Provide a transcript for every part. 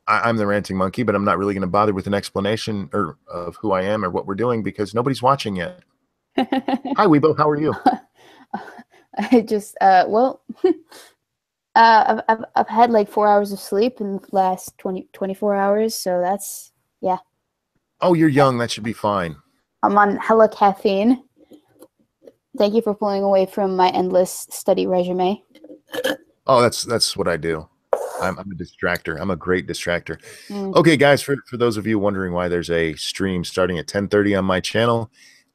I'm the ranting monkey, but I'm not really going to bother with an explanation of who I am or what we're doing because nobody's watching yet. Hi, Weebo. How are you? I just I've had like 4 hours of sleep in the last 24 hours, so that's yeah. Oh, you're young. That should be fine. I'm on hella caffeine. Thank you for pulling away from my endless study resume. Oh, that's what I do. I'm a distractor. I'm a great distractor. Mm. Okay, guys, for those of you wondering why there's a stream starting at 10:30 on my channel,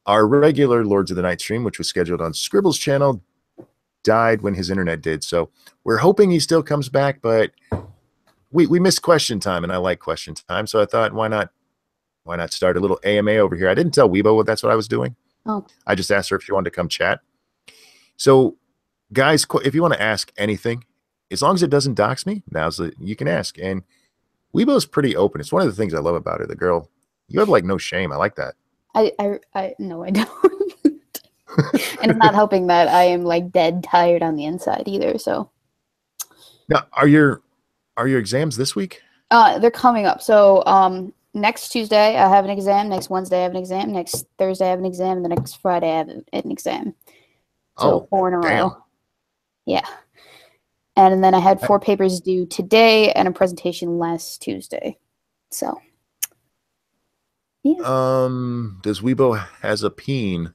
our regular Lords of the Night stream, which was scheduled on Scribble's channel, died when his internet did. So we're hoping he still comes back, but we missed question time, and I like question time. So I thought, why not start a little AMA over here? I didn't tell Weebo that's what I was doing. Oh. I just asked her if she wanted to come chat. So, guys, if you want to ask anything, as long as it doesn't dox me, you can ask. And Weebo's pretty open. It's one of the things I love about her. The girl, you have like no shame. I like that. I no, I don't. And it's not helping that I am like dead tired on the inside either. So now, are your exams this week? they're coming up. So next Tuesday I have an exam. Next Wednesday I have an exam. Next Thursday I have an exam. And the next Friday I have an exam. So 4 in a row. Yeah. And then I had 4 papers due today and a presentation last Tuesday. So yeah. Does Weebo has a peen?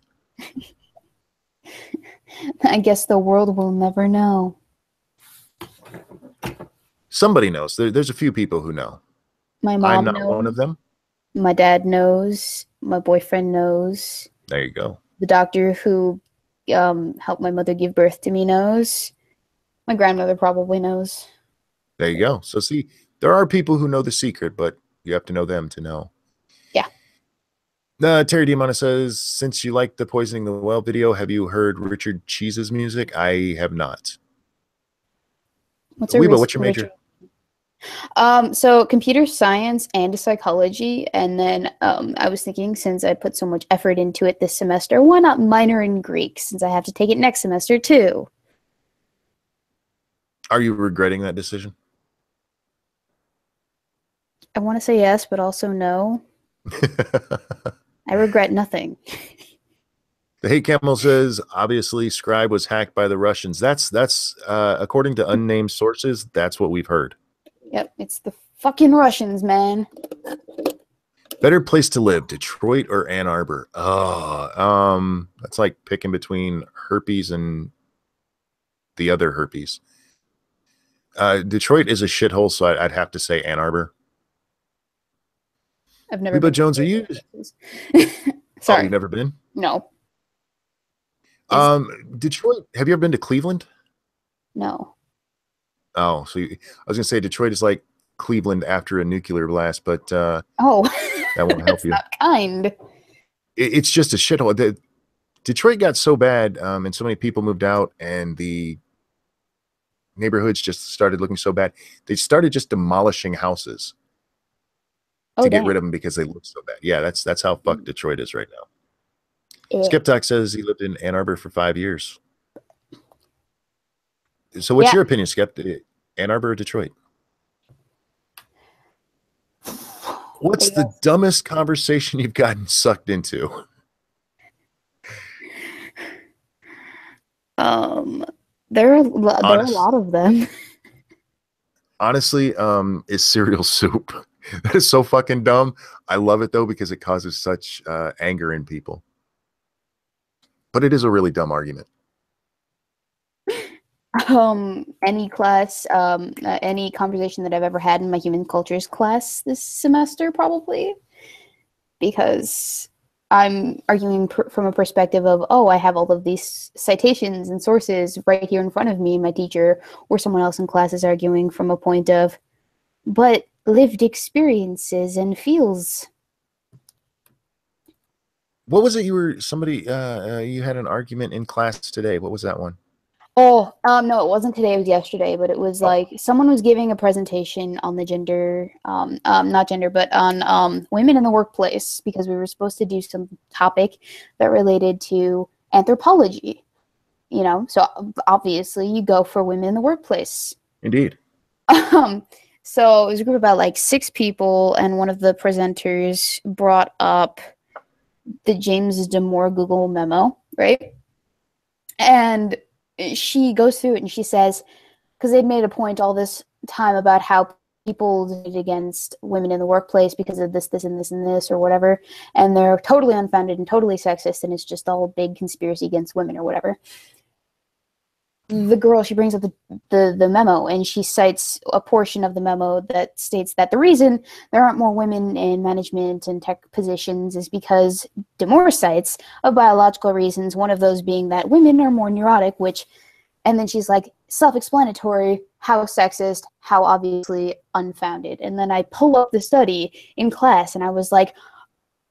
I guess the world will never know. Somebody knows. There's a few people who know. My mom I'm not knows. one of them. My dad knows. My boyfriend knows. There you go. The doctor who helped my mother give birth to me knows. My grandmother probably knows. There you go. So see, there are people who know the secret, but you have to know them to know. Yeah. Terry Diamana says, since you like the Poisoning the Well video, have you heard Richard Cheese's music? I have not. Weebo, what's your major? So computer science and psychology. And then I was thinking, since I put so much effort into it this semester, why not minor in Greek, since I have to take it next semester too? Are you regretting that decision? I want to say yes, but also no. I regret nothing. The Hate Camel says, obviously, Scribe was hacked by the Russians. That's according to unnamed sources, that's what we've heard. Yep, it's the fucking Russians, man. Better place to live, Detroit or Ann Arbor? Oh, that's like picking between herpes and the other herpes. Detroit is a shithole, so I'd have to say Ann Arbor. I've never been. But Jones, are you? Sorry. Oh, you've never been? No. Detroit. Have you ever been to Cleveland? No. Oh, so I was gonna say Detroit is like Cleveland after a nuclear blast, but that won't help you. Not kind. It's just a shithole. Detroit got so bad, and so many people moved out, and the neighborhoods just started looking so bad. They started just demolishing houses to get rid of them because they look so bad. Yeah, that's how fucked Detroit is right now. Yeah. Skeptalk says he lived in Ann Arbor for 5 years. So what's your opinion, Skeptic? Ann Arbor or Detroit? What's the dumbest conversation you've gotten sucked into? There are a lot of them. Honestly, is cereal soup. That is so fucking dumb. I love it though because it causes such anger in people. But it is a really dumb argument. Any class, any conversation that I've ever had in my human cultures class this semester, probably, because I'm arguing from a perspective of, oh, I have all of these citations and sources right here in front of me. My teacher or someone else in class is arguing from a point of, but lived experiences and feels. What was it you had an argument in class today? What was that one? Oh, no, it wasn't today. It was yesterday, but it was like someone was giving a presentation on the gender, not gender, but on women in the workplace, because we were supposed to do some topic that related to anthropology, you know, so obviously you go for women in the workplace. Indeed. So it was a group of about like 6 people, and one of the presenters brought up the James Damore Google memo, right? And she goes through it and she says, because they'd made a point all this time about how people did against women in the workplace because of this, this, and this, and this, or whatever, and they're totally unfounded and totally sexist, and it's just all a big conspiracy against women or whatever. The girl, she brings up the memo, and she cites a portion of the memo that states that the reason there aren't more women in management and tech positions is because Damore cites of biological reasons, one of those being that women are more neurotic, which, and then she's like, self-explanatory, how sexist, how obviously unfounded. And then I pull up the study in class, and I was like,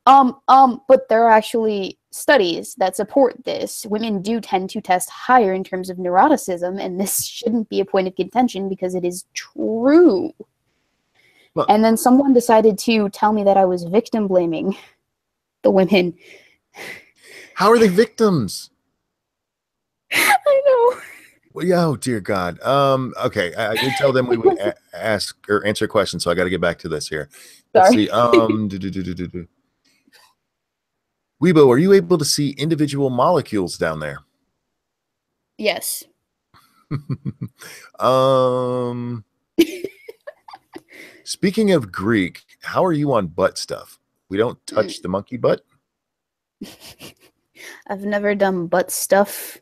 but there are actually studies that support this. Women do tend to test higher in terms of neuroticism, and this shouldn't be a point of contention because it is true. Well, and then someone decided to tell me that I was victim blaming the women. How are they victims? I know. Well, oh dear God. Okay, I did tell them we would ask or answer questions, so I got to get back to this here. Let's see. Weebo, are you able to see individual molecules down there? Yes. Speaking of Greek, how are you on butt stuff? We don't touch the monkey butt? I've never done butt stuff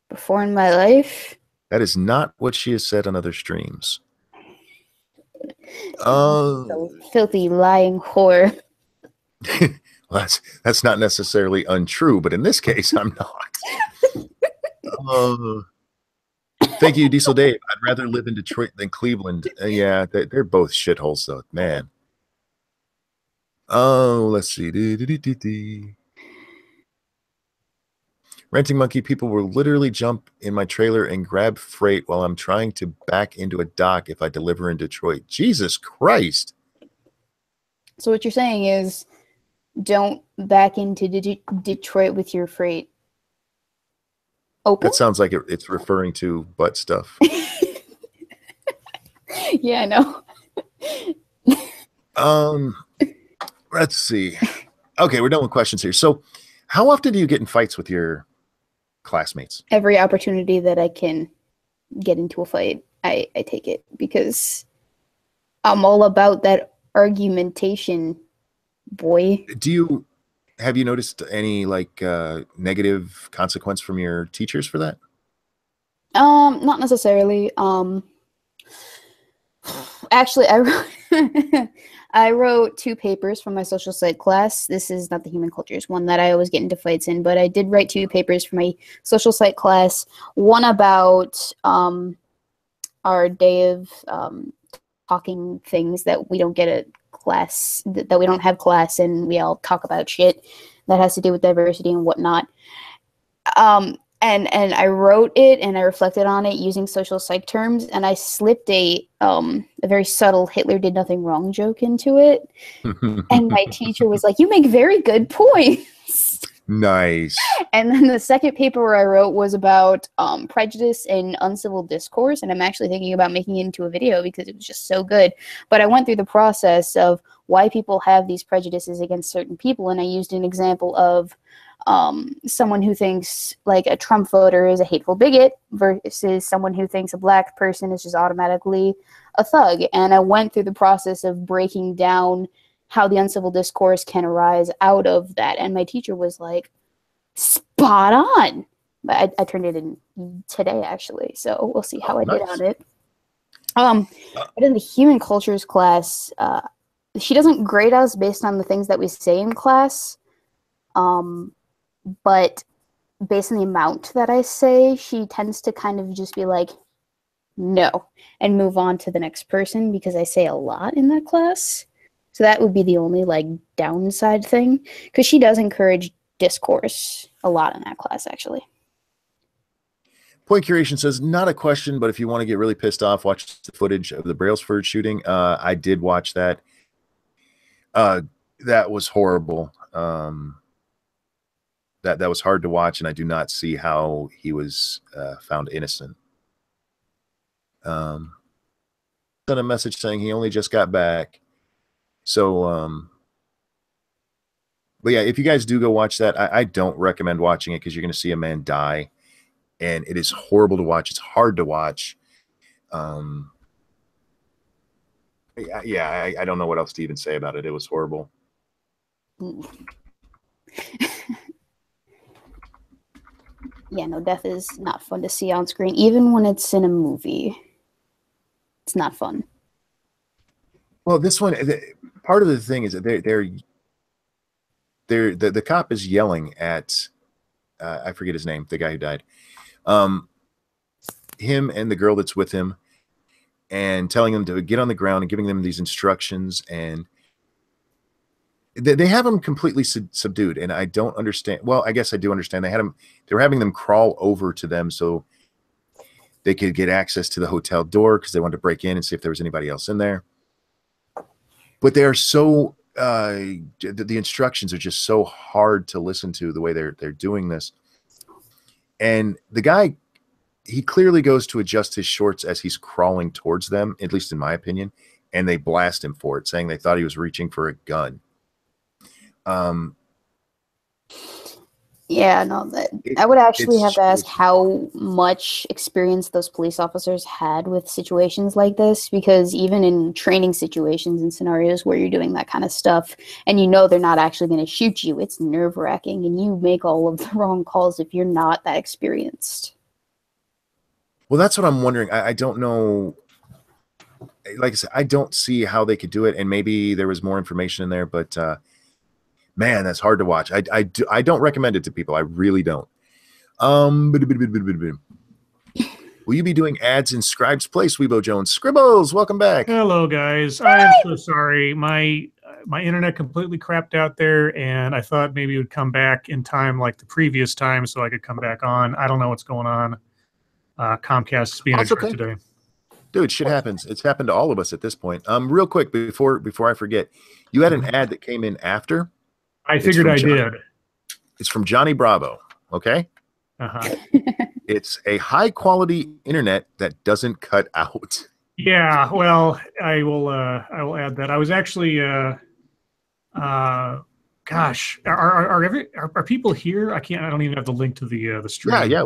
before in my life. That is not what she has said on other streams. Filthy lying whore. Well, that's not necessarily untrue, but in this case, I'm not. Thank you, Diesel Dave. I'd rather live in Detroit than Cleveland. Yeah, they're both shitholes, though. Man. Oh, let's see. Renting Monkey, people will literally jump in my trailer and grab freight while I'm trying to back into a dock if I deliver in Detroit. Jesus Christ. So what you're saying is don't back into Detroit with your freight open? That sounds like it's referring to butt stuff. Yeah, I know. Let's see. Okay, we're done with questions here. So how often do you get in fights with your classmates? Every opportunity that I can get into a fight, I take it, because I'm all about that argumentation, boy. Have you noticed any like negative consequence from your teachers for that? Not necessarily. Actually, I wrote 2 papers for my social psych class. This is not the human cultures one that I always get into fights in, but I did write 2 papers for my social psych class. One about our day of talking things that we don't get at class, that we don't have class, and we all talk about shit that has to do with diversity and whatnot. And I wrote it and I reflected on it using social psych terms, and I slipped a very subtle Hitler did nothing wrong joke into it. And my teacher was like, "You make very good points." Nice. And then the second paper I wrote was about prejudice in uncivil discourse, and I'm actually thinking about making it into a video because it was just so good. But I went through the process of why people have these prejudices against certain people, and I used an example of someone who thinks like a Trump voter is a hateful bigot versus someone who thinks a black person is just automatically a thug. And I went through the process of breaking down how the uncivil discourse can arise out of that. And my teacher was like, spot on. But I turned it in today, actually. So we'll see how I did on it. But in the human cultures class, she doesn't grade us based on the things that we say in class. But based on the amount that I say, she tends to kind of just be like, no, and move on to the next person because I say a lot in that class. So that would be the only like downside thing, because she does encourage discourse a lot in that class, actually. Point Curation says, not a question, but if you want to get really pissed off, watch the footage of the Brailsford shooting. I did watch that. That was horrible. That was hard to watch, and I do not see how he was found innocent. sent a message saying he only just got back. So, but yeah, if you guys do go watch that, I don't recommend watching it because you're going to see a man die, and it is horrible to watch. It's hard to watch. Yeah, I don't know what else to even say about it. It was horrible. Yeah, no, death is not fun to see on screen, even when it's in a movie. It's not fun. Well, this one, part of the thing is that the cop is yelling at I forget his name, the guy who died, him and the girl that's with him, and telling them to get on the ground and giving them these instructions, and they have him completely subdued, and I don't understand. Well, I guess I do understand. They were having them crawl over to them so they could get access to the hotel door because they wanted to break in and see if there was anybody else in there. But they are so the instructions are just so hard to listen to the way they're doing this. And the guy, he clearly goes to adjust his shorts as he's crawling towards them, at least in my opinion, and they blast him for it, saying they thought he was reaching for a gun. Yeah, no, I would actually have to ask how much experience those police officers had with situations like this, because even in training situations and scenarios where you're doing that kind of stuff and you know they're not actually going to shoot you, it's nerve-wracking, and you make all of the wrong calls if you're not that experienced. Well, that's what I'm wondering. I don't know. Like I said, I don't see how they could do it, and maybe there was more information in there, but man, that's hard to watch. I don't recommend it to people. I really don't. Will you be doing ads in Scribe's place, Weebo Jones? Scribbles, welcome back. Hello, guys. I am so sorry. My internet completely crapped out there, and I thought maybe it would come back in time like the previous time so I could come back on. I don't know what's going on. Comcast is being a jerk today. Dude, shit happens. It's happened to all of us at this point. Real quick, before I forget, you had an ad that came in after. I figured I did. It's from Johnny Bravo. Okay. It's a high quality internet that doesn't cut out. Yeah. Well, I will add that. I was actually, gosh, are people here? I don't even have the link to the stream. Yeah.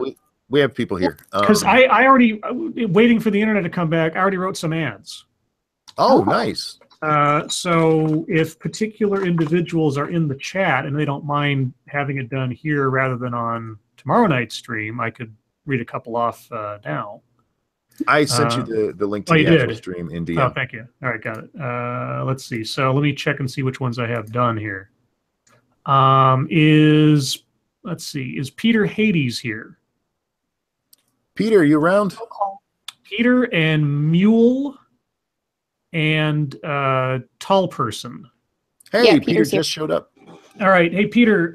We have people here. Because I already, waiting for the internet to come back, I already wrote some ads. Oh, nice. So if particular individuals are in the chat and they don't mind having it done here rather than on tomorrow night's stream, I could read a couple off now. I sent you the link to the actual stream in DM. Oh, thank you. All right, got it. Let's see. So let me check and see which ones I have done here. Is Peter Hades here? Peter, are you around? Peter and Mule and Tall Person. Hey, yeah, Peter just showed up. All right. Hey, Peter,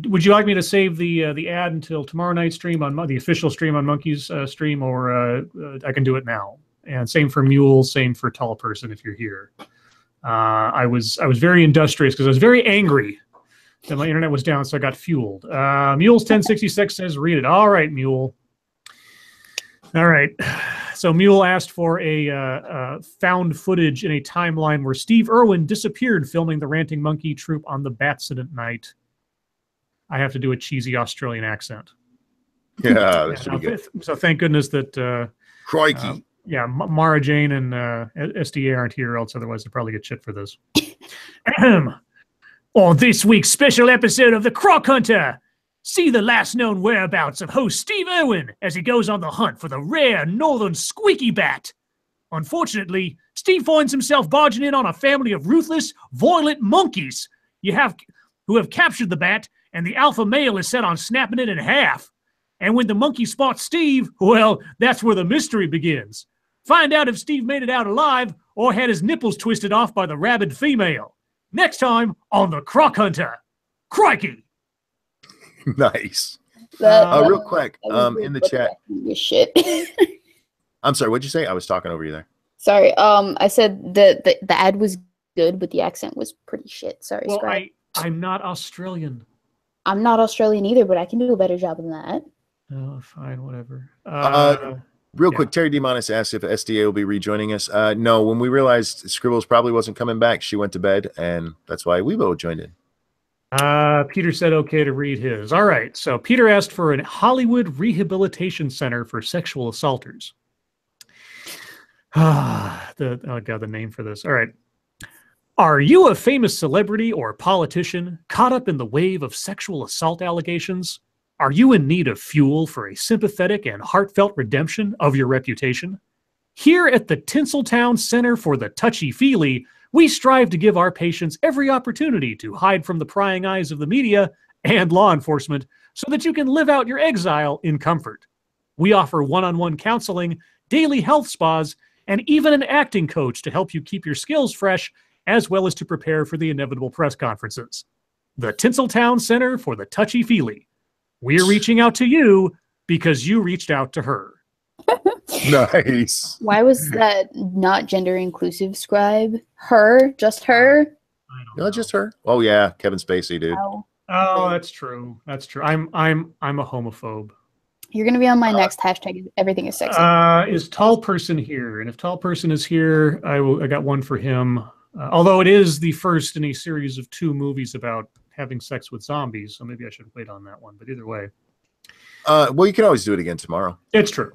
would you like me to save the ad until tomorrow night's stream on the official stream on Monkey's stream, or I can do it now? And same for Mule, same for Tall Person if you're here. I was very industrious because I was very angry that my internet was down, so I got fueled. Mule's 1066 says, read it. All right, Mule. All right. So Mule asked for a found footage in a timeline where Steve Irwin disappeared filming the Ranting Monkey Troupe on the Batsident night. I have to do a cheesy Australian accent. Yeah, that should be good. So thank goodness that... Crikey. Yeah, Mara Jane and SDA aren't here, else otherwise they'd probably get shit for this. On this week's special episode of The Croc Hunter, see the last known whereabouts of host Steve Irwin as he goes on the hunt for the rare northern squeaky bat. Unfortunately, Steve finds himself barging in on a family of ruthless, violent monkeys who have captured the bat, and the alpha male is set on snapping it in half. And when the monkey spots Steve, well, that's where the mystery begins. Find out if Steve made it out alive or had his nipples twisted off by the rabid female. Next time on The Croc Hunter. Crikey! Nice. Real quick, in the chat. Shit. I'm sorry, what'd you say? I was talking over you there. Sorry. I said the ad was good, but the accent was pretty shit. Sorry, well, Scribe. I'm not Australian. I'm not Australian either, but I can do a better job than that. Oh, fine, whatever. Real quick, Terry Demonis asked if SDA will be rejoining us. No, when we realized Scribbles probably wasn't coming back, she went to bed, and that's why Weebo joined in. Peter said okay to read his. All right, so Peter asked for a Hollywood Rehabilitation Center for Sexual Assaulters. Oh God, the name for this. All right. Are you a famous celebrity or politician caught up in the wave of sexual assault allegations? Are you in need of fuel for a sympathetic and heartfelt redemption of your reputation? Here at the Tinseltown Center for the Touchy-Feely, we strive to give our patients every opportunity to hide from the prying eyes of the media and law enforcement so that you can live out your exile in comfort. We offer one-on-one counseling, daily health spas, and even an acting coach to help you keep your skills fresh, as well as to prepare for the inevitable press conferences. The Tinseltown Center for the Touchy-Feely. We're reaching out to you because you reached out to her. Nice. Why was that not gender inclusive, Scribe? Her? Just her? No, just her. Oh yeah, Kevin Spacey, dude. Oh, that's true. That's true. I'm a homophobe. You're gonna be on my next hashtag. Everything is sexy. Is Tall Person here? And if Tall Person is here, I got one for him. Although it is the first in a series of 2 movies about having sex with zombies, so maybe I should wait on that one. But either way, well, you can always do it again tomorrow. It's true.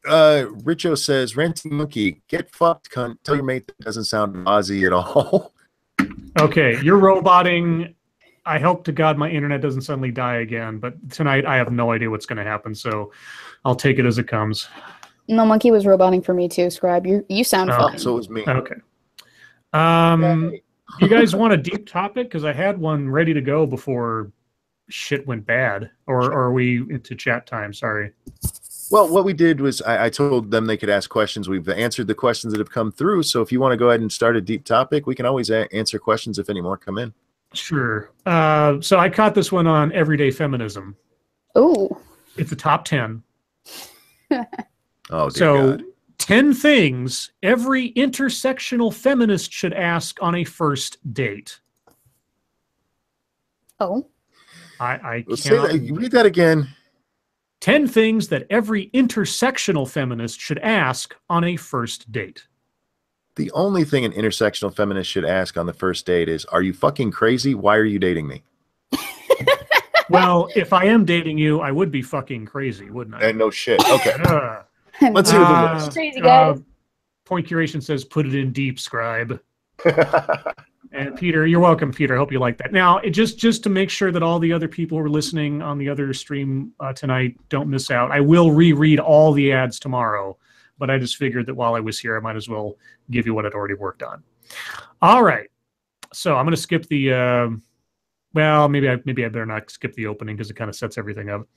Richo says, "Ranting monkey, get fucked, cunt. Tell your mate that doesn't sound Aussie at all." Okay, you're roboting. I hope to God my internet doesn't suddenly die again. But tonight I have no idea what's going to happen, so I'll take it as it comes. No, monkey was roboting for me too, Scribe. You sound fine. So it was me. Okay. You guys want a deep topic? Because I had one ready to go before shit went bad. Or are we into chat time? Sorry. Well, what we did was I told them they could ask questions. We've answered the questions that have come through. So if you want to go ahead and start a deep topic, we can always answer questions if any more come in. Sure. So I caught this one on everyday feminism. Oh. It's a top 10. Oh, dear so God. 10 things every intersectional feminist should ask on a first date. Oh. I cannot... Read that again. 10 things that every intersectional feminist should ask on a first date. The only thing an intersectional feminist should ask on the first date is, are you fucking crazy? Why are you dating me? Well, if I am dating you, I would be fucking crazy, wouldn't I? No shit. Okay. Let's hear the list. Crazy guys. Point Curation says, put it in deep, Scribe. And Peter, you're welcome, Peter. I hope you like that. Now, just to make sure that all the other people who are listening on the other stream tonight don't miss out, I will reread all the ads tomorrow. But I just figured that while I was here, I might as well give you what I'd already worked on. All right. So I'm going to skip the, well, maybe I better not skip the opening because it kind of sets everything up.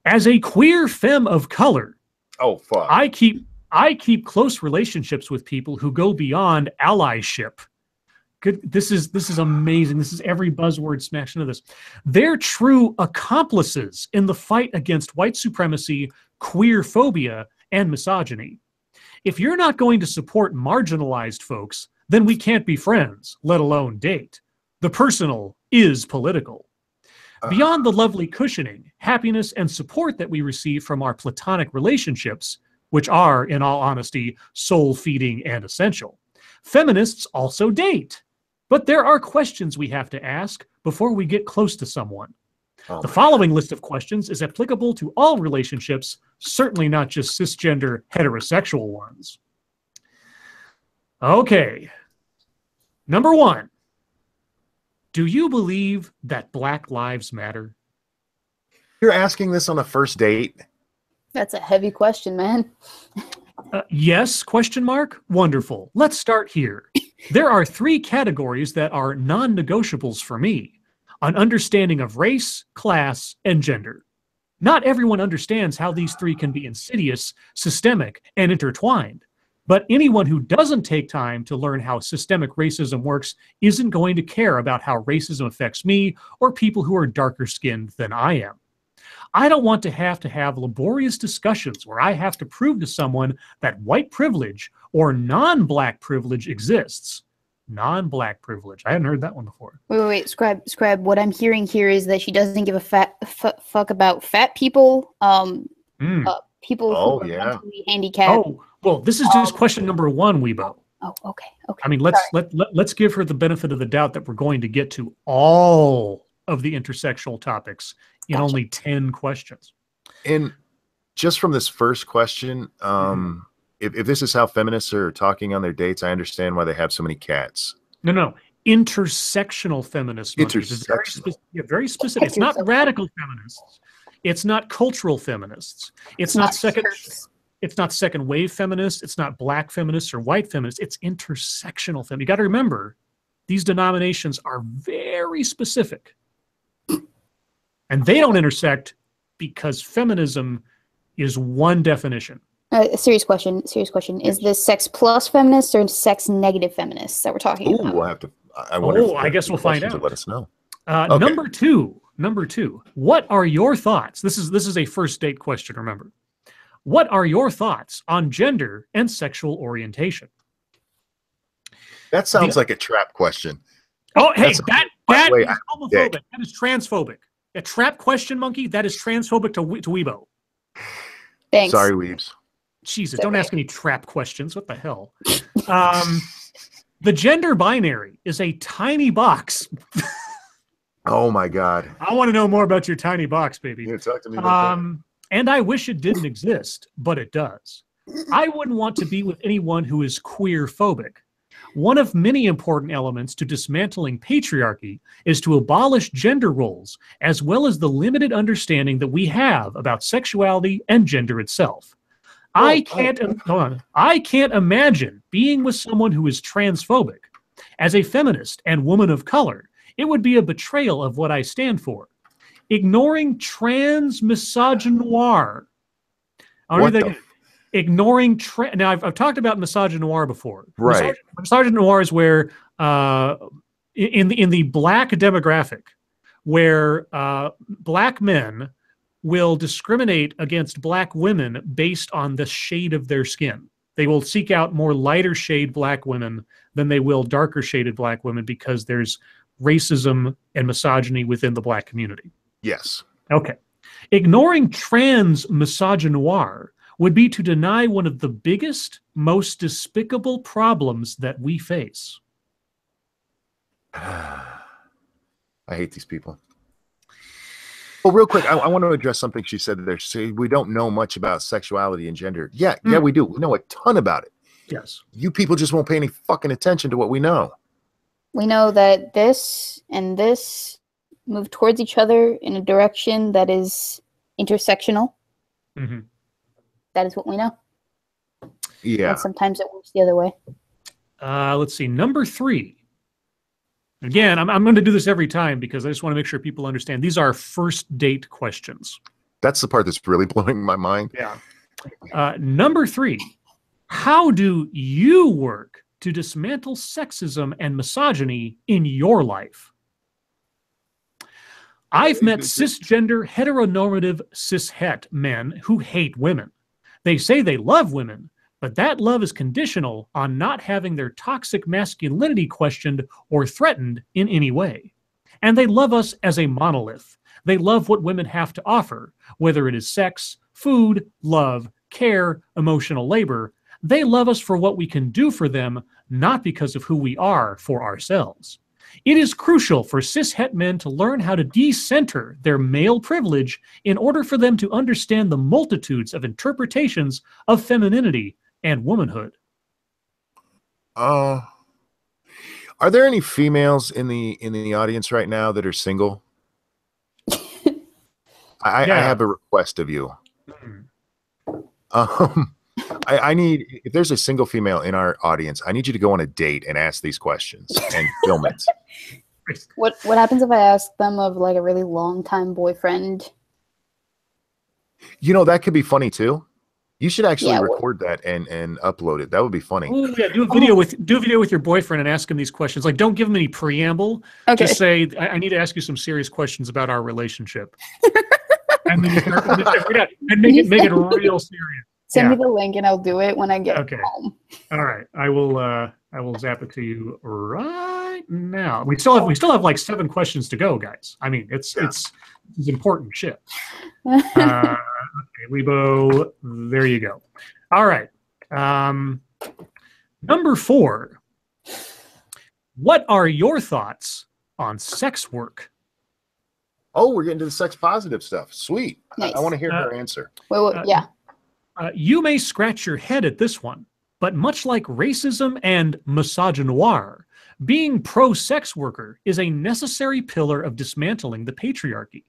As a queer femme of color, oh fuck, I keep close relationships with people who go beyond allyship. Good. This is amazing. This is every buzzword smashed into this. They're true accomplices in the fight against white supremacy, queer phobia, and misogyny. If you're not going to support marginalized folks, then we can't be friends, let alone date. The personal is political. Beyond the lovely cushioning, happiness, and support that we receive from our platonic relationships, which are, in all honesty, soul-feeding and essential, feminists also date. But there are questions we have to ask before we get close to someone. The following list of questions is applicable to all relationships, certainly not just cisgender heterosexual ones. Okay. Number 1. Do you believe that Black Lives Matter? You're asking this on a first date? That's a heavy question, man. Yes, question mark? Wonderful. Let's start here. There are 3 categories that are non-negotiables for me. An understanding of race, class, and gender. Not everyone understands how these 3 can be insidious, systemic, and intertwined. But anyone who doesn't take time to learn how systemic racism works isn't going to care about how racism affects me or people who are darker skinned than I am. I don't want to have laborious discussions where I have to prove to someone that white privilege or non-black privilege exists. Non-black privilege. I hadn't heard that one before. Wait. Scribe. What I'm hearing here is that she doesn't give a fuck about fat people, people who Oh, are yeah. mentally handicapped. Oh, well, this is just question number 1, Weebo. Oh, okay. I mean, let's give her the benefit of the doubt that we're going to get to all of the intersectional topics in only 10 questions. And just from this first question, if this is how feminists are talking on their dates, I understand why they have so many cats. No. Intersectional feminists. Very specific. It's not radical feminists. It's not cultural feminists. It's not second wave feminists. It's not black feminists or white feminists. It's intersectional feminists. You got to remember, these denominations are very specific. And they don't intersect because feminism is one definition. A serious question. Is this sex plus feminists or sex negative feminists that we're talking about? We'll have to. I wonder. I guess we'll find out. Let us know. Okay. Number two. What are your thoughts? This is a first date question. Remember, what are your thoughts on gender and sexual orientation? That sounds like a trap question. Oh, hey, that is homophobic. That is transphobic. A trap question, monkey. That is transphobic to Weebo. Thanks. Sorry, Weebs. Jesus, don't ask any trap questions. What the hell? The gender binary is a tiny box. Oh my God. I want to know more about your tiny box, baby. Yeah, talk to me about that. And I wish it didn't exist, but it does. I wouldn't want to be with anyone who is queer phobic. One of many important elements to dismantling patriarchy is to abolish gender roles, as well as the limited understanding that we have about sexuality and gender itself. I can't imagine being with someone who is transphobic. As a feminist and woman of color, it would be a betrayal of what I stand for. Ignoring trans misogynoir. Ignoring now I've talked about misogynoir before. Right. Misogynoir is where in the black demographic, where black men will discriminate against black women based on the shade of their skin. They will seek out more lighter shade black women than they will darker shaded black women because there's racism and misogyny within the black community. Yes. Okay. Ignoring trans misogynoir would be to deny one of the biggest, most despicable problems that we face. I hate these people. Well, real quick, I want to address something she said there. Say we don't know much about sexuality and gender. Yeah, we do. We know a ton about it. Yes. You people just won't pay any fucking attention to what we know. We know that this and this move towards each other in a direction that is intersectional. Mm-hmm. That is what we know. Yeah. And sometimes it works the other way. Let's see. Number 3. Again, I'm going to do this every time because I just want to make sure people understand. These are first date questions. That's the part that's really blowing my mind. Yeah. Number 3. How do you work to dismantle sexism and misogyny in your life? I've met cisgender, heteronormative, cishet men who hate women. They say they love women, but that love is conditional on not having their toxic masculinity questioned or threatened in any way. And they love us as a monolith. They love what women have to offer, whether it is sex, food, love, care, emotional labor. They love us for what we can do for them, not because of who we are for ourselves. It is crucial for cishet men to learn how to decenter their male privilege in order for them to understand the multitudes of interpretations of femininity and womanhood. Are there any females in the audience right now that are single? I have a request of you. I need, if there's a single female in our audience, I need you to go on a date and ask these questions and film it. What happens if I ask them of like a really long time boyfriend? You know, that could be funny too. You should actually record that and upload it. That would be funny. Oh yeah, do a video with your boyfriend and ask him these questions. Like, don't give him any preamble. Okay. Just say, I need to ask you some serious questions about our relationship. And then make it real serious. Send me the link and I'll do it when I get home. All right. I will zap it to you right now. We still have like 7 questions to go, guys. I mean, it's important shit. Weebo, there you go. All right. Number 4. What are your thoughts on sex work? Oh, we're getting to the sex positive stuff. Sweet. Nice. I want to hear her answer. Yeah. You may scratch your head at this one, but much like racism and misogynoir, being pro-sex worker is a necessary pillar of dismantling the patriarchy.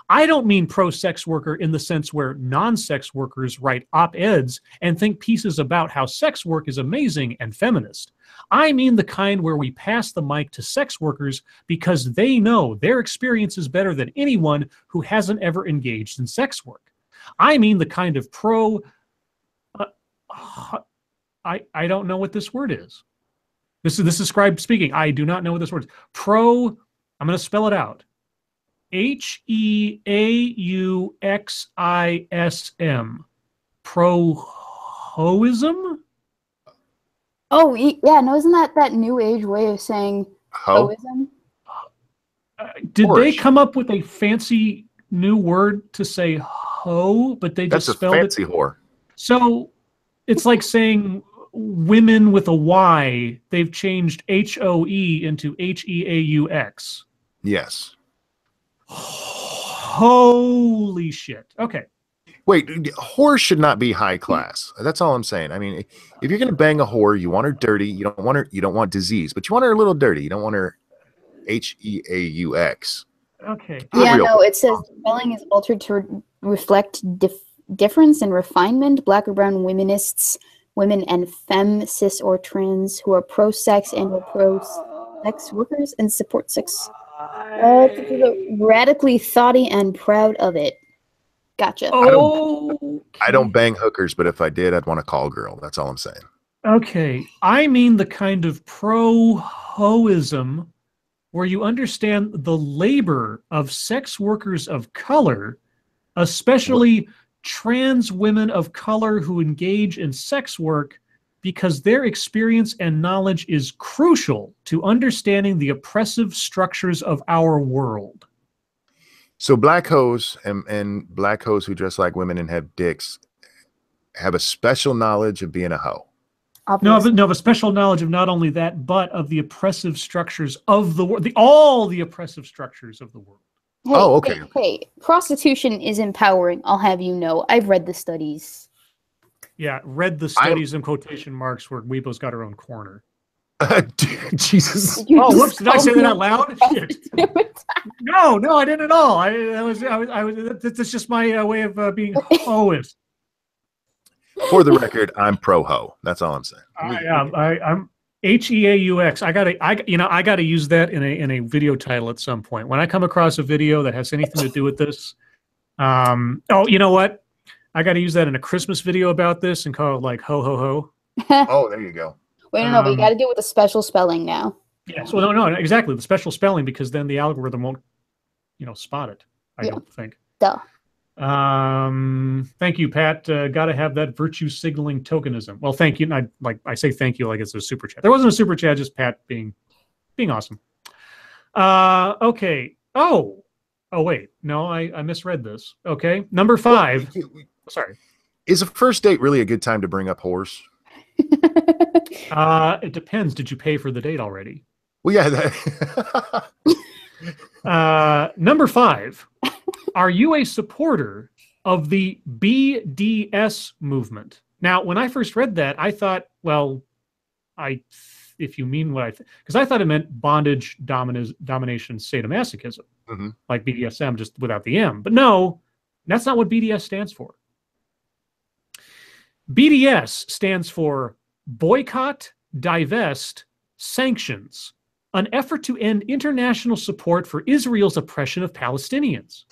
I don't mean pro-sex worker in the sense where non-sex workers write op-eds and think pieces about how sex work is amazing and feminist. I mean the kind where we pass the mic to sex workers because they know their experience is better than anyone who hasn't ever engaged in sex work. I mean the kind of I don't know what this word is. This is Scribe speaking. I do not know what this word is. I'm going to spell it out. Heauxism. Pro-hoism? Oh, yeah. No, isn't that new age way of saying hoism? Did they come up with a fancy new word to say ho, but they just spelled it? That's a fancy whore. So it's like saying women with a Y. They've changed HOE into HEAUX. Yes. Holy shit. Okay. Wait, whore should not be high class. That's all I'm saying. I mean, if you're gonna bang a whore, you want her dirty. You don't want disease, but you want her a little dirty. You don't want her HEAUX. Okay. Yeah, no, it says spelling is altered to reflect difference and refinement. Black or brown women and femme, cis, or trans who are pro-sex and or pro-sex workers and support sex. Radically thoughty and proud of it. Gotcha. I don't bang hookers, but if I did, I'd want a call girl. That's all I'm saying. Okay. I mean the kind of pro-hoism where you understand the labor of sex workers of color, especially trans women of color who engage in sex work, because their experience and knowledge is crucial to understanding the oppressive structures of our world. So black hoes and black hoes who dress like women and have dicks have a special knowledge of being a hoe. No, a special knowledge of not only that, but of the oppressive structures of the world, all the oppressive structures of the world. Hey, okay. Hey, prostitution is empowering. I'll have you know. I've read the studies. Yeah, read the studies in quotation marks where Weebo's got her own corner. Jesus. Oh, whoops! Did I say that out loud? Shit. No, I didn't at all. That's just my way of being hoist. For the record, I'm pro ho. That's all I'm saying. I'm HEAUX. I gotta use that in a video title at some point. When I come across a video that has anything to do with this, oh, you know what? I gotta use that in a Christmas video about this and call it like ho ho ho. Oh, there you go. Wait, no, but you got to do it with a special spelling now. Yes, well, no, exactly the special spelling because then the algorithm won't, spot it. I don't think. Duh. Thank you, Pat. Got to have that virtue signaling tokenism. Well, thank you. And I say thank you like it's a super chat. There wasn't a super chat, just Pat being awesome. Okay. Oh, wait. No, I misread this. Okay. Number 5. Sorry. Is a first date really a good time to bring up whores? It depends. Did you pay for the date already? Well, yeah. Number 5. Are you a supporter of the BDS movement? Now, when I first read that, I thought, well, if you mean what because I thought it meant bondage, domination, sadomasochism, like BDSM, just without the M. But no, that's not what BDS stands for. BDS stands for Boycott, Divest, Sanctions, an effort to end international support for Israel's oppression of Palestinians.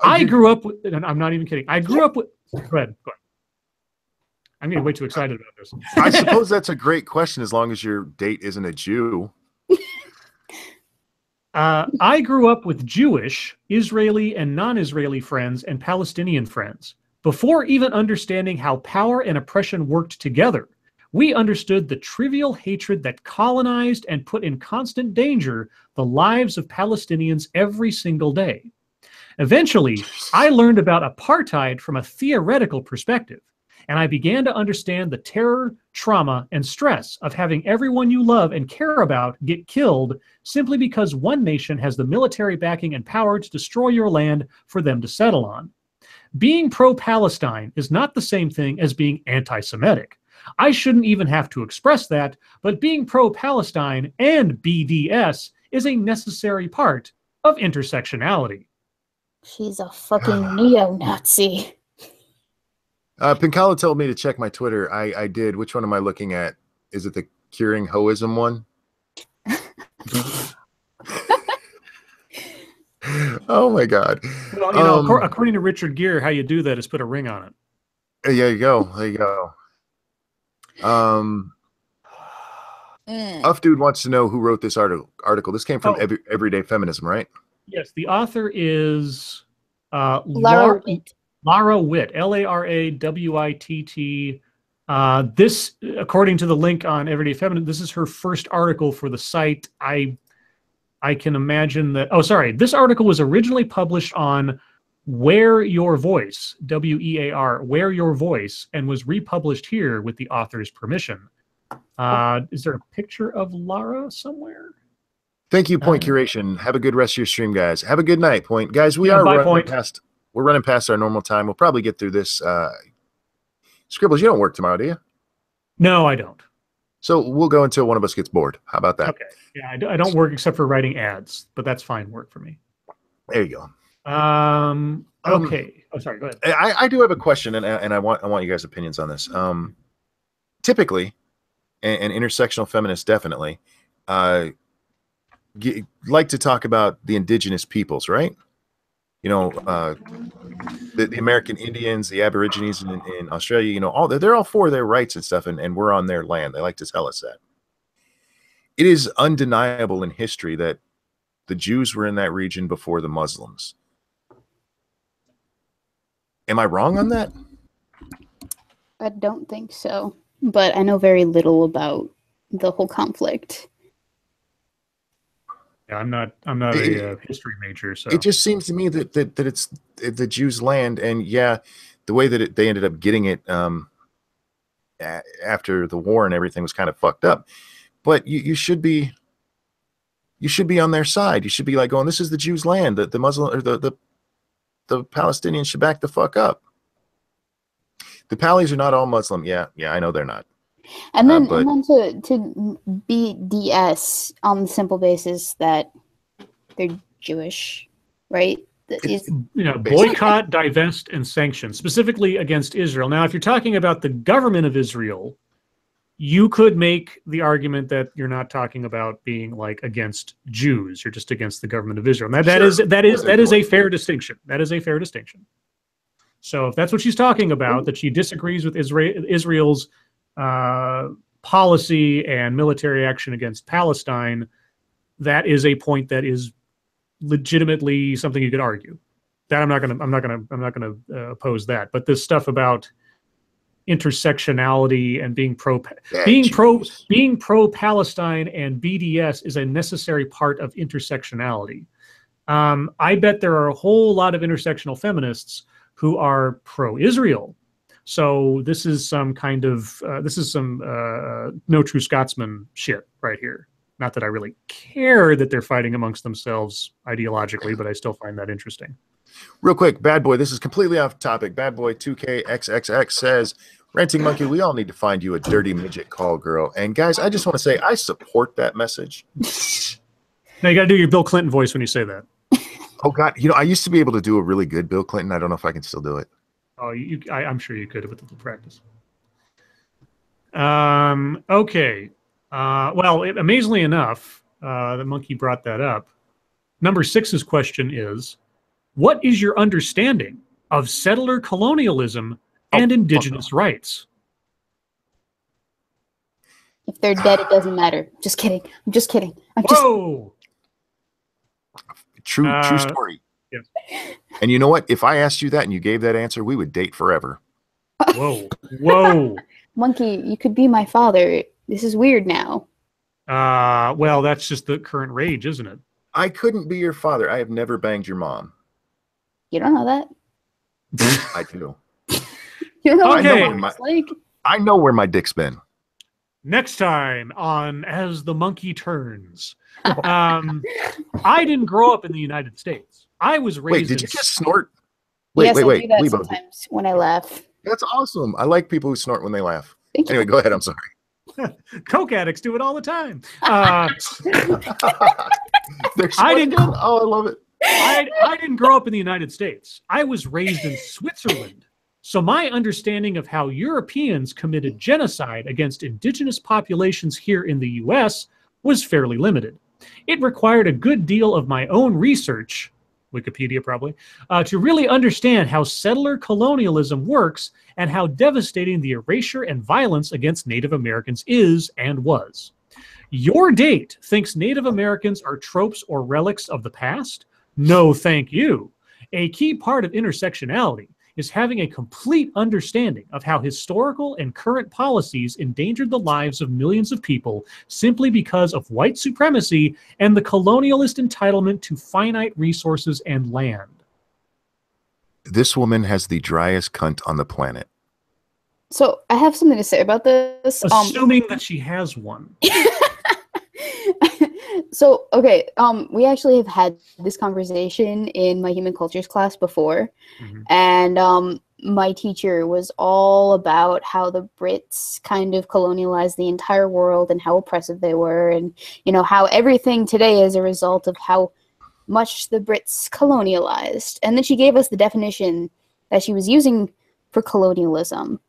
I grew up with, and I'm not even kidding, I grew up with, go ahead. I'm getting way too excited about this. I suppose that's a great question as long as your date isn't a Jew. I grew up with Jewish, Israeli, and non-Israeli friends and Palestinian friends. Before even understanding how power and oppression worked together, we understood the trivial hatred that colonized and put in constant danger the lives of Palestinians every single day. Eventually, I learned about apartheid from a theoretical perspective, and I began to understand the terror, trauma, and stress of having everyone you love and care about get killed simply because one nation has the military backing and power to destroy your land for them to settle on. Being pro-Palestine is not the same thing as being anti-Semitic. I shouldn't even have to express that, but being pro-Palestine and BDS is a necessary part of intersectionality. She's a fucking neo-Nazi. Pinkala told me to check my Twitter. I did. Which one am I looking at? Is it the curing hoism one? Oh my God. Well, you know, according to Richard Gere, how you do that is put a ring on it. There you go. There you go. Uff Dude wants to know who wrote this article. This came from Everyday Feminism, right? Yes, the author is Lara Witt. Lara Witt, Larawittt. This, according to the link on Everyday Feminism, this is her first article for the site. I can imagine that. Oh, sorry. This article was originally published on Wear Your Voice, WEAR, Wear Your Voice, and was republished here with the author's permission. Is there a picture of Lara somewhere? Thank you, Point Curation. Have a good rest of your stream, guys. Have a good night, Point. Guys, we're running past our normal time. We'll probably get through this. Scribbles, you don't work tomorrow, do you? No, I don't. So we'll go until one of us gets bored. How about that? Okay. Yeah, I don't work except for writing ads, but that's fine work for me. There you go. Okay. Oh, sorry. Go ahead. I do have a question, and I want you guys' opinions on this. Typically, and intersectional feminists definitely like to talk about the indigenous peoples, right? You know, the American Indians, the Aborigines in Australia, you know, they're all for their rights and stuff, and we're on their land. They like to tell us that. It is undeniable in history that the Jews were in that region before the Muslims. Am I wrong on that? I don't think so, but I know very little about the whole conflict. Yeah, I'm not a history major, so it just seems to me that it's the Jews' land, and yeah, the way that they ended up getting it after the war and everything was kind of fucked up. But you should be on their side. You should be like going, this is the Jews' land. The Muslim or the Palestinians should back the fuck up. The Palis are not all Muslim. Yeah, I know they're not. And then to BDS on the simple basis that they're Jewish, right? Boycott, divest, and sanction, specifically against Israel. Now, if you're talking about the government of Israel, you could make the argument that you're not talking about being like against Jews. You're just against the government of Israel. Now, that is a fair distinction. That is a fair distinction. So if that's what she's talking about, that she disagrees with Israel's policy and military action against Palestine, that is a point that is legitimately something you could argue. That I'm not gonna oppose that. But this stuff about intersectionality and being pro Palestine and BDS is a necessary part of intersectionality. I bet there are a whole lot of intersectional feminists who are pro-Israel. So this is some kind of no true Scotsman shit right here. Not that I really care that they're fighting amongst themselves ideologically, but I still find that interesting. Real quick, Bad Boy, this is completely off topic. Bad Boy 2KXXX says, Ranting Monkey, we all need to find you a dirty midget call girl. And guys, I just want to say I support that message. Now you got to do your Bill Clinton voice when you say that. Oh God, you know, I used to be able to do a really good Bill Clinton. I don't know if I can still do it. Oh, I'm sure you could with a little practice. Okay. Well, amazingly enough, the monkey brought that up. Number 6's question is, what is your understanding of settler colonialism and indigenous rights? If they're dead, it doesn't matter. Just kidding. I'm just kidding. Whoa! True story. Yes. And you know what? If I asked you that and you gave that answer, we would date forever. Whoa. Whoa. Monkey, you could be my father. This is weird now. Well, that's just the current rage, isn't it? I couldn't be your father. I have never banged your mom. You don't know that. I do. You don't know what Okay. it looks like. I know where my dick's been. Next time on As the Monkey Turns. I didn't grow up in the United States. I was raised Wait, did you just snort? Yes, I do that Weebo, sometimes when I laugh. that's awesome. I like people who snort when they laugh. Thank you. Anyway, go ahead. I'm sorry. Coke addicts do it all the time. They're I sweating. didn't- Oh, I love it. I didn't grow up in the United States. I was raised in Switzerland. So my understanding of how Europeans committed genocide against indigenous populations here in the US was fairly limited. It required a good deal of my own research, Wikipedia probably, to really understand how settler colonialism works and how devastating the erasure and violence against Native Americans is and was. Your date thinks Native Americans are tropes or relics of the past? No, thank you. A key part of intersectionality is having a complete understanding of how historical and current policies endangered the lives of millions of people simply because of white supremacy and the colonialist entitlement to finite resources and land. This woman has the driest cunt on the planet. So I have something to say about this. Assuming that she has one. So, okay, we actually have had this conversation in my human cultures class before, and my teacher was all about how the Brits kind of colonialized the entire world and how oppressive they were, and, you know, how everything today is a result of how much the Brits colonialized. And then she gave us the definition that she was using for colonialism.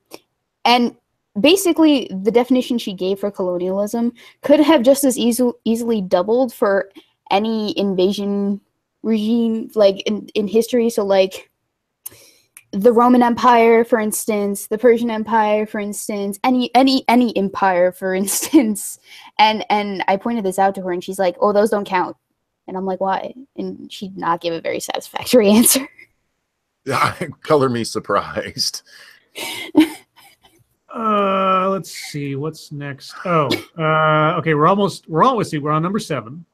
And basically, the definition she gave for colonialism could have just as easily doubled for any invasion regime, like in history. So, like the Roman Empire, for instance, the Persian Empire, for instance, any empire, for instance. And I pointed this out to her, and she's like, "Oh, those don't count." And I'm like, "Why?" And she did not give a very satisfactory answer. Color me surprised. Let's see what's next. Okay, we're on number 7.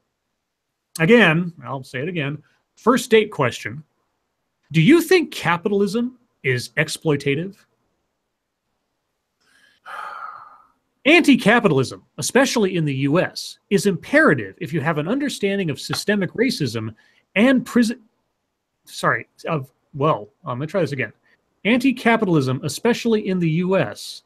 Again, I'll say it again. First date question. Do you think capitalism is exploitative? Anti-capitalism, especially in the US, is imperative if you have an understanding of systemic racism and I'm going to try this again. Anti-capitalism, especially in the US,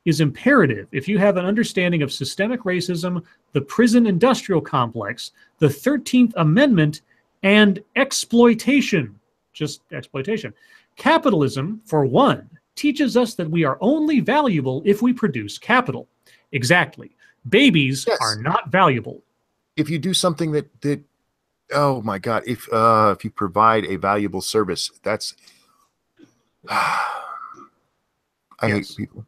is imperative if you have an understanding of systemic racism, the prison industrial complex, the 13th Amendment, and exploitation. Just exploitation. Capitalism, for one, teaches us that we are only valuable if we produce capital. Exactly. Babies are not valuable. If you do something that oh my God, if you provide a valuable service, that's I hate people.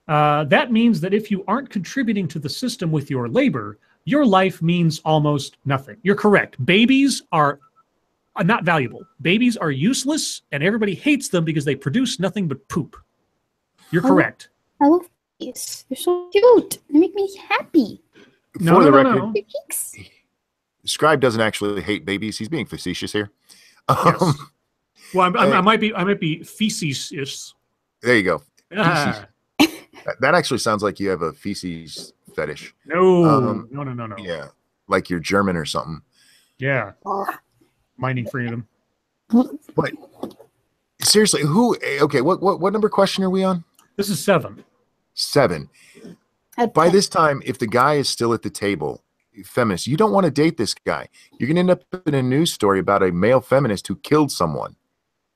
That means that if you aren't contributing to the system with your labor, your life means almost nothing. You're correct. Babies are not valuable. Babies are useless, and everybody hates them because they produce nothing but poop. You're correct. I love babies. They're so cute. They make me happy. For the record, Their cheeks. Scribe doesn't actually hate babies. He's being facetious here. Yes. Well, I might be feces-ish. There you go. Feces. That actually sounds like you have a feces fetish. No. Yeah, like you're German or something. Yeah. Minding freedom. But seriously, who? Okay, what number question are we on? This is 7. 7. By this time, if the guy is still at the table, feminist, you don't want to date this guy. You're going to end up in a news story about a male feminist who killed someone.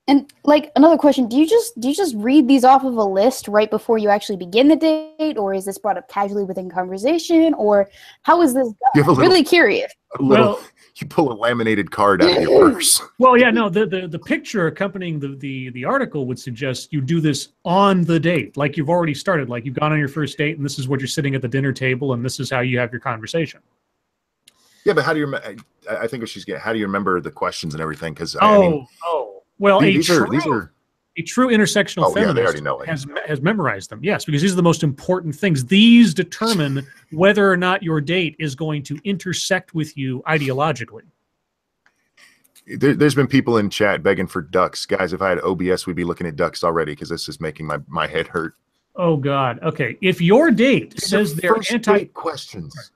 And like another question, do you just read these off of a list right before you actually begin the date, or is this brought up casually within conversation, or how is this done? I'm really curious. You pull a laminated card out of your purse. Well, yeah, no, the picture accompanying the article would suggest you do this on the date, like you've already started, like you've gone on your first date, and this is what you're sitting at the dinner table, and this is how you have your conversation. Yeah, but how do you? I think what she's getting. How do you remember the questions and everything? Because well, these are a true intersectional feminist they already know it. has memorized them. Yes, because these are the most important things. These determine whether or not your date is going to intersect with you ideologically. There's been people in chat begging for ducks. Guys, if I had OBS, we'd be looking at ducks already because this is making my head hurt. Oh, God. Okay. If your date says they're date questions.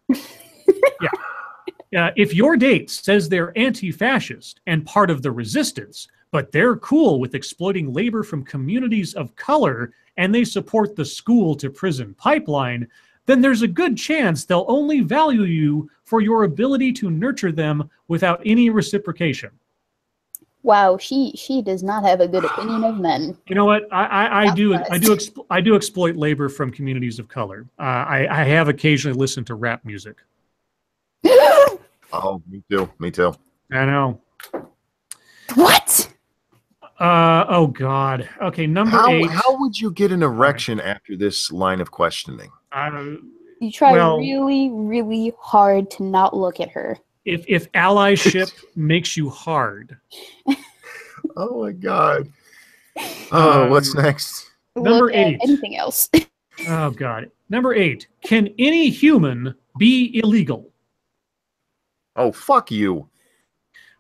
Yeah. If your date says they're anti-fascist and part of the resistance, but they're cool with exploiting labor from communities of color and they support the school to prison pipeline, then there's a good chance they'll only value you for your ability to nurture them without any reciprocation. Wow, she does not have a good opinion of men. You know what? I do exploit labor from communities of color. I have occasionally listened to rap music. Oh, me too. Me too. I know. What? Oh God. Okay, number 8. How would you get an erection after this line of questioning? You try really, really hard to not look at her. If allyship makes you hard. Oh my God. Oh, what's next? Number 8. Anything else? Oh God. Number 8. Can any human be illegal? Oh, fuck you.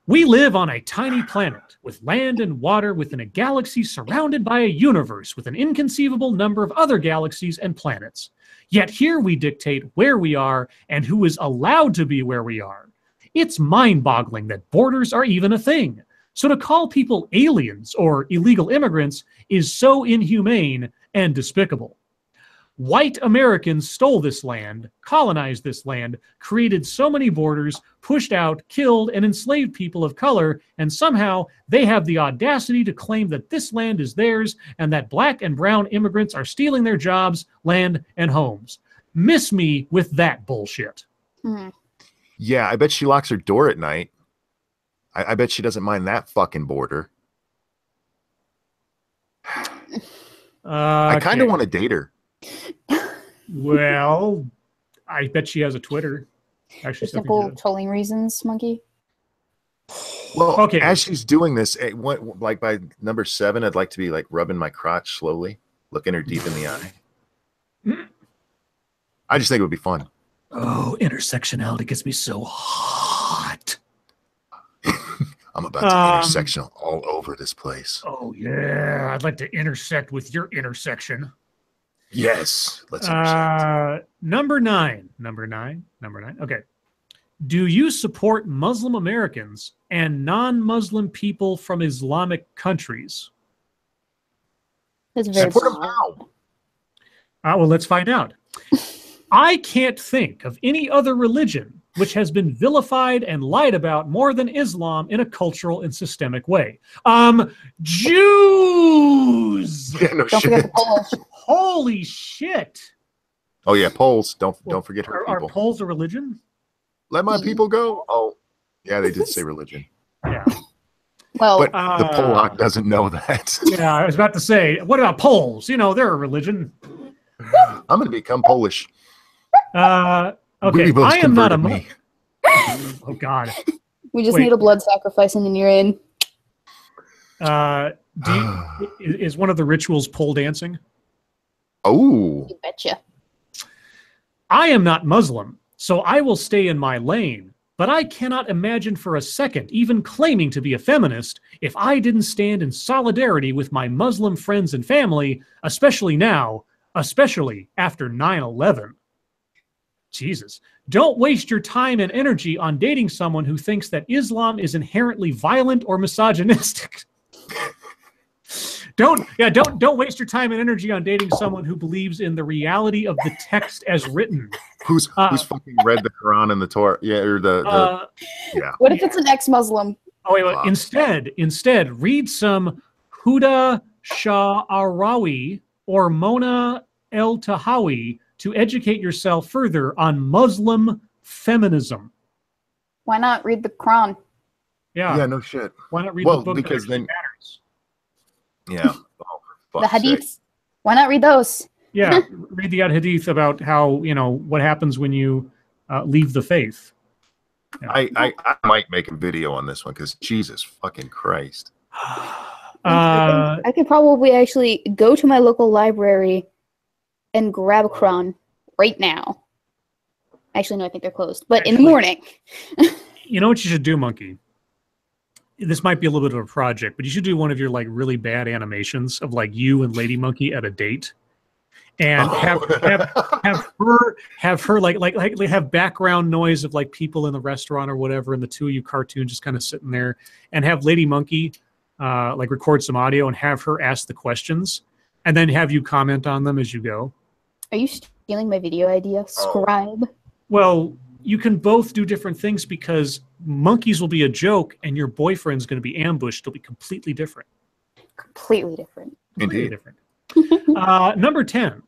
We live on a tiny planet with land and water within a galaxy surrounded by a universe with an inconceivable number of other galaxies and planets. Yet here we dictate where we are and who is allowed to be where we are. It's mind-boggling that borders are even a thing. So to call people aliens or illegal immigrants is so inhumane and despicable. White Americans stole this land, colonized this land, created so many borders, pushed out, killed, and enslaved people of color, and somehow they have the audacity to claim that this land is theirs and that black and brown immigrants are stealing their jobs, land, and homes. Miss me with that bullshit. Yeah, I bet she locks her door at night. I bet she doesn't mind that fucking border. I kind of want to date her. Well, I bet she has a Twitter. Actually, simple trolling reasons, Monkey. Well, okay. As she's doing this, like by number 7, I'd like to be like rubbing my crotch slowly, looking her deep in the eye. I just think it would be fun. Oh, intersectionality gets me so hot. I'm about to intersectional all over this place. Oh, yeah. I'd like to intersect with your intersection. Yes. Let's intersect. Number 9. Number 9. Okay. Do you support Muslim Americans and non-Muslim people from Islamic countries? That's very support them how? Well, let's find out. I can't think of any other religion which has been vilified and lied about more than Islam in a cultural and systemic way. Jews! Yeah, no Don't shit. forget the Polish. Holy shit! Oh yeah, Poles. Don't forget her Are people. Poles a religion? Let my people go. Oh, yeah, they did say religion. Yeah. Well, but the Polak doesn't know that. Yeah, I was about to say, what about Poles? You know, they're a religion. I'm going to become Polish. Okay, Weebo's I am not a me. Oh God. We just need a blood sacrifice and then you're in. Is one of the rituals pole dancing? Oh. You betcha. I am not Muslim, so I will stay in my lane. But I cannot imagine for a second even claiming to be a feminist if I didn't stand in solidarity with my Muslim friends and family, especially now, especially after 9/11. Jesus. Don't waste your time and energy on dating someone who thinks that Islam is inherently violent or misogynistic. Don't waste your time and energy on dating someone who believes in the reality of the text as written. Who's fucking read the Quran and the Torah? Yeah, or yeah. What if it's an ex-Muslim? Oh wait. Instead, read some Huda Sha'arawi or Mona El Tahawi to educate yourself further on Muslim feminism. Why not read the Quran? Yeah, no shit. Why not read the book because that then matters? Yeah. Oh, the hadiths. Why not read those? Yeah, read the hadith about how, what happens when you leave the faith. Yeah. I might make a video on this one because Jesus fucking Christ. I could probably actually go to my local library and grab a Quran right now. Actually, no, I think they're closed. But in the morning. You know what you should do, Monkey? this might be a little bit of a project, but you should do one of your like really bad animations of like you and Lady Monkey at a date, and have her like have background noise of like people in the restaurant or whatever, and the two of you cartoon just kind of sitting there, and have Lady Monkey like record some audio and have her ask the questions, and then have you comment on them as you go. Are you stealing my video idea, Scribe? Well, you can both do different things because monkeys will be a joke and your boyfriend's going to be ambushed. It'll be completely different. Completely different. Completely different. Number 10.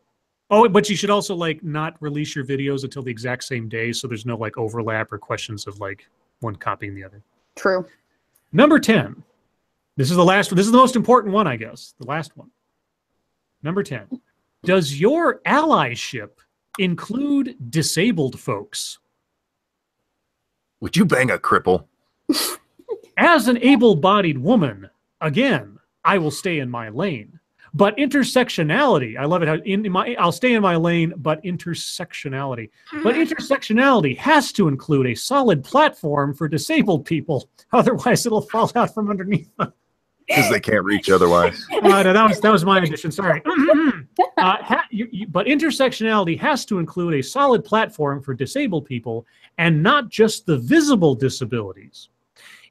Oh, but you should also like not release your videos until the exact same day, so there's no like overlap or questions of like one copying the other. True. Number 10. This is the last one. This is the most important one, I guess. The last one. Number 10. Does your allyship include disabled folks? Would you bang a cripple? As an able-bodied woman, again, I will stay in my lane. But intersectionality, I love it how I'll stay in my lane, but intersectionality. But intersectionality has to include a solid platform for disabled people. Otherwise, it'll fall out from underneath them. Because they can't reach otherwise. No, that was my addition. Sorry. But intersectionality has to include a solid platform for disabled people and not just the visible disabilities.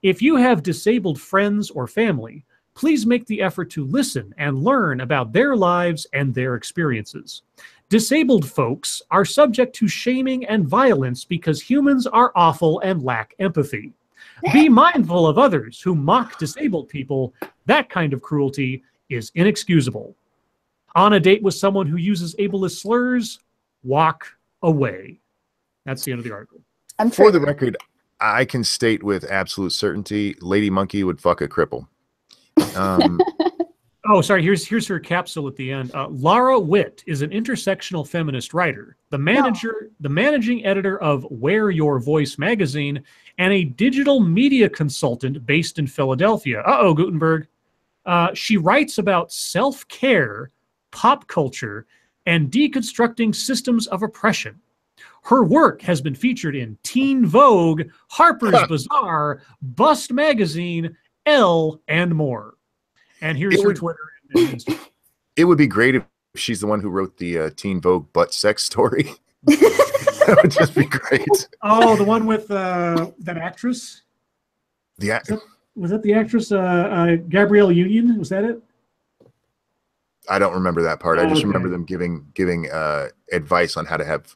If you have disabled friends or family, please make the effort to listen and learn about their lives and their experiences. Disabled folks are subject to shaming and violence because humans are awful and lack empathy. Be mindful of others who mock disabled people. That kind of cruelty is inexcusable. On a date with someone who uses ableist slurs, walk away. That's the end of the article. For the record, I can state with absolute certainty, Lady Monkey would fuck a cripple. Oh, sorry. Here's her capsule at the end. Lara Witt is an intersectional feminist writer, the managing editor of Wear Your Voice magazine, and a digital media consultant based in Philadelphia. Uh-oh, Gutenberg. She writes about self-care, pop culture, and deconstructing systems of oppression. Her work has been featured in Teen Vogue, Harper's Bazaar, Bust Magazine, Elle, and more. And here's her Twitter. It would be great if she's the one who wrote the Teen Vogue butt sex story. That would just be great. Oh, the one with that actress? Was that the actress Gabrielle Union? Was that it? I don't remember that part. I just remember them giving advice on how to have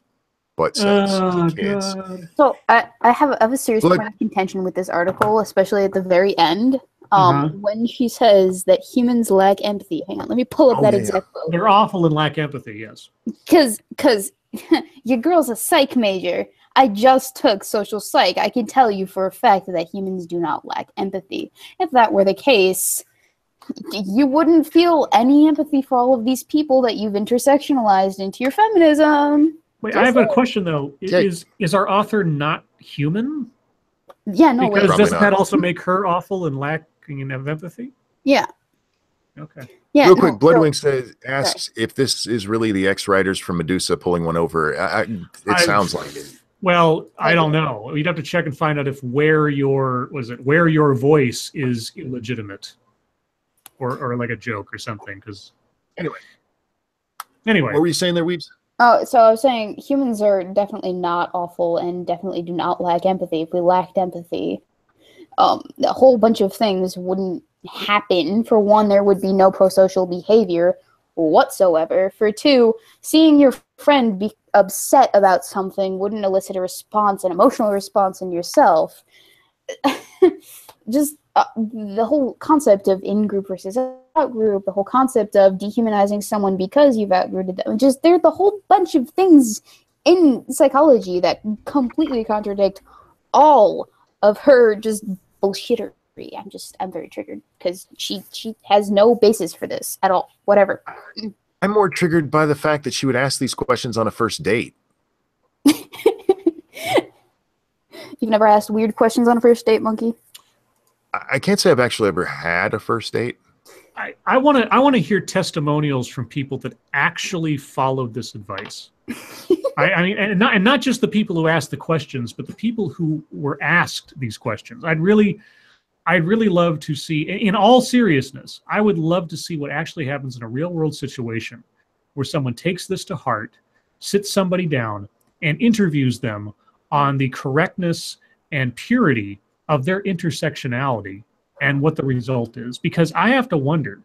butt sex to kids. God. So I have a serious point of contention with this article, especially at the very end. When she says that humans lack empathy. Hang on, let me pull up that exact quote. They're awful and lack empathy, yes. Because your girl's a psych major. I just took social psych. I can tell you for a fact that humans do not lack empathy. If that were the case, you wouldn't feel any empathy for all of these people that you've intersectionalized into your feminism. Wait, I have a question, though. Is our author not human? Yeah, no. Because doesn't that also make her awful and lacking in empathy? Yeah. Okay. Yeah. Real quick, Bloodwing asks if this is really the ex-writers from Medusa pulling one over. It sounds like it. Well, I don't know. You'd have to check and find out if Wear Your Voice is illegitimate, or like a joke or something. Because anyway, what were you saying there, Weebs? Oh, so I was saying humans are definitely not awful and definitely do not lack empathy. If we lacked empathy, a whole bunch of things wouldn't happen. For one, there would be no prosocial behavior whatsoever. For two, seeing your friend be upset about something wouldn't elicit a response, an emotional response in yourself. Just the whole concept of in-group versus out-group, the whole concept of dehumanizing someone because you've outrooted them. Just there's a whole bunch of things in psychology that completely contradict all of her just bullshittery. I'm very triggered because she has no basis for this at all. Whatever. I'm more triggered by the fact that she would ask these questions on a first date. You've never asked weird questions on a first date, Monkey? I can't say I've actually ever had a first date. I want to hear testimonials from people that actually followed this advice. I mean, and not just the people who asked the questions, but the people who were asked these questions. I'd really love to see, in all seriousness, I would love to see what actually happens in a real world situation where someone takes this to heart, sits somebody down, and interviews them on the correctness and purity of their intersectionality and what the result is. Because I have to wonder,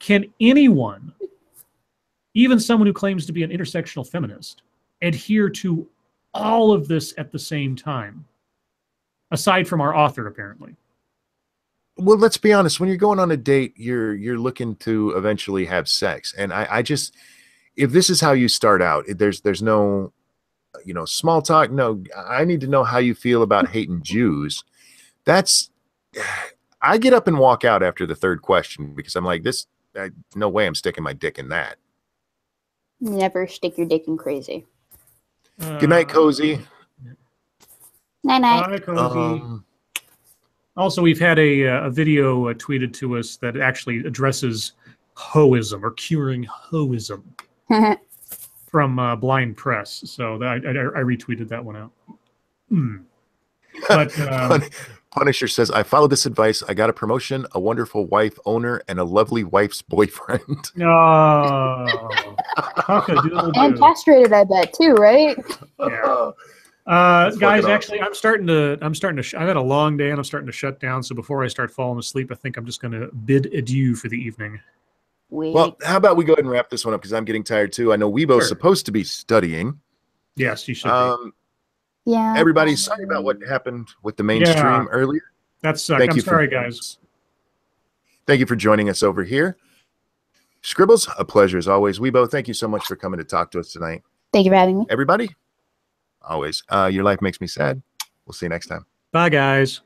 can anyone, even someone who claims to be an intersectional feminist, adhere to all of this at the same time? Aside from our author, apparently. Well, let's be honest. When you're going on a date, you're looking to eventually have sex, and I just, if this is how you start out, there's no, small talk. No, I need to know how you feel about hating Jews. That's, I get up and walk out after the third question because I'm like, no way I'm sticking my dick in that. Never stick your dick in crazy. Good night, Cozy. Night night. Hi, Cozy. Also, we've had a video tweeted to us that actually addresses hoism or curing hoism from Blind Press. So I retweeted that one out. But Punisher says, I followed this advice. I got a promotion, a wonderful wife owner, and a lovely wife's boyfriend. Oh, and castrated, I bet too, right? Yeah. Guys, actually, awesome. I've had a long day and I'm starting to shut down. So before I start falling asleep, I think I'm just going to bid adieu for the evening. Well, how about we go ahead and wrap this one up because I'm getting tired too. I know Weebo's supposed to be studying. Yes, you should be. Yeah. Everybody, sorry about what happened with the mainstream earlier. That sucked. I'm sorry, guys. Thank you for joining us over here. Scribbles, a pleasure as always. Weebo, thank you so much for coming to talk to us tonight. Thank you for having me. Everybody, always. Your life makes me sad. We'll see you next time. Bye, guys.